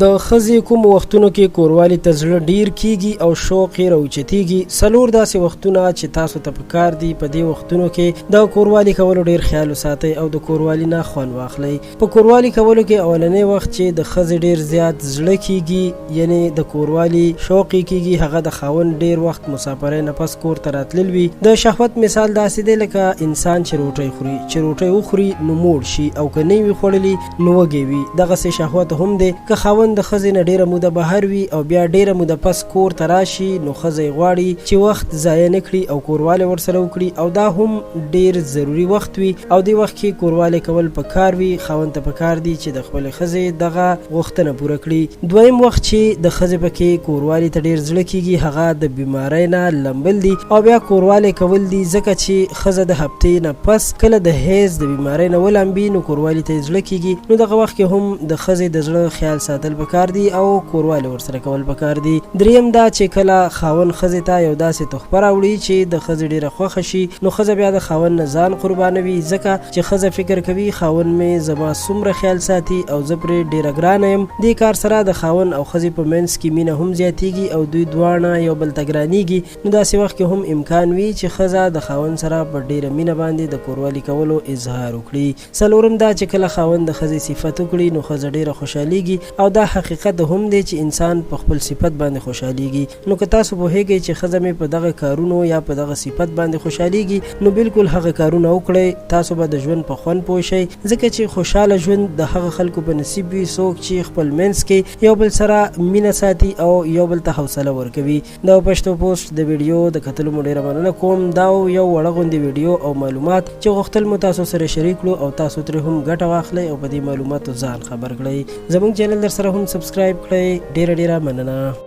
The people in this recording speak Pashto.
د ښځې کوم وختونو کې کوروالي ته زړه ډیر کیږي او شوق یې راوچتیږي. څلور داسې وختونه چې تاسو ته پکار دي په دې وختونو کې د کوروالي کولو ډیر خیال وساتئ او د کوروالي نه خوند واخلئ. په کوروالي کولو کې اولنی وخت چې د ښځې ډیر زیات زړه کیږي، یعنی د کوروالي شوق کیږي، هغه د خاوند ډیر وخت مسافرۍ نه پس کور ته راتلل وي. د شهوت مثال داسې دی لکه انسان چې روټۍ خوري، چې روټۍ وخوري نو موړ شي او که نه وي خوړلي نو وږی وي. دغسې شهوت هم دی که خاوند د ښځې نه ډیره موده بهر وي او بیا ډیره موده پس کور ته راشي، نو ښځه یې غواړي چې وخت ضایع نه کړي او کوروالی ورسره وکړي، او دا هم ډیر ضروري وخت وي او دې وخت کې کوروالی کول پکار وي. خاوند ته پکار دي چې د خپلې ښځې دغه غوښتنه پوره کړي. دویم وخت چې د ښځې پکې کوروالی ته ډیر زړه کیږي هغه د بیمارۍ نه لمبل دي او بیا کوروالی کول دي، ځکه چې ښځه د هفتې نه پس کله د حیض د بیمارۍ نه ولمبي نو کوروالی ته یې زړه کیږي. نو دغه وخت کې هم د ښځې د زړه خیال ساتل پکار دي او کوروالی ورسره کول پکار دي. دریم دا چې کله خاوند ښځې ته یو داسې تحفه راوړي چې د ښځې ډیره خوښه شي، نو ښځه بیا د خاوند نه ځان قربانوي، ځکه چې ښځه فکر کوي خاوند مې زما څومره خیال ساتي او زه پرې ډیره ګرانه یم. دې کار سره د خاوند او ښځې په منځ کې مینه هم زیاتیږي او دوی دواړه یو بل ته ګرانیږي. نو داسې وخت کې هم امکان وي چې ښځه د خاوند سره په ډیره مینه باندې د کوروالي کولو اظهار وکړي. څلورم دا چې کله خاوند د ښځې صفت وکړي نو ښځه ډیره خوشحالیږي او دا حقیقت هم دی چې انسان په خپل صفت باندې خوشحالیږي. نو که تاسو پوهیږئ چې ښځه مې په دغه کارونو یا په دغه صفت باندې خوشحالیږي، نو بالکل هغه کارونه وکړئ. تاسو به د ژوند په خوند پوه شئ، ځکه چې خوشحاله ژوند د هغه خلکو په نصیب وي څوک چې خپل منځ کې یو بل سره مینه ساتي او یو بل ته حوصله ورکوي. دا پښتو پوسټ د ویډیو د کتلو مو ډیره مننه کوم. دا یو وړه غوندې ویډیو او معلومات چې غوښتل مو تاسو سره شریک کړو او تاسو ترې هم ګټه واخلئ او په دې معلوماتو ځان خبر کړئ. زموږ چینل در سره هم سبسکرایب کړئ. ډیره مننه.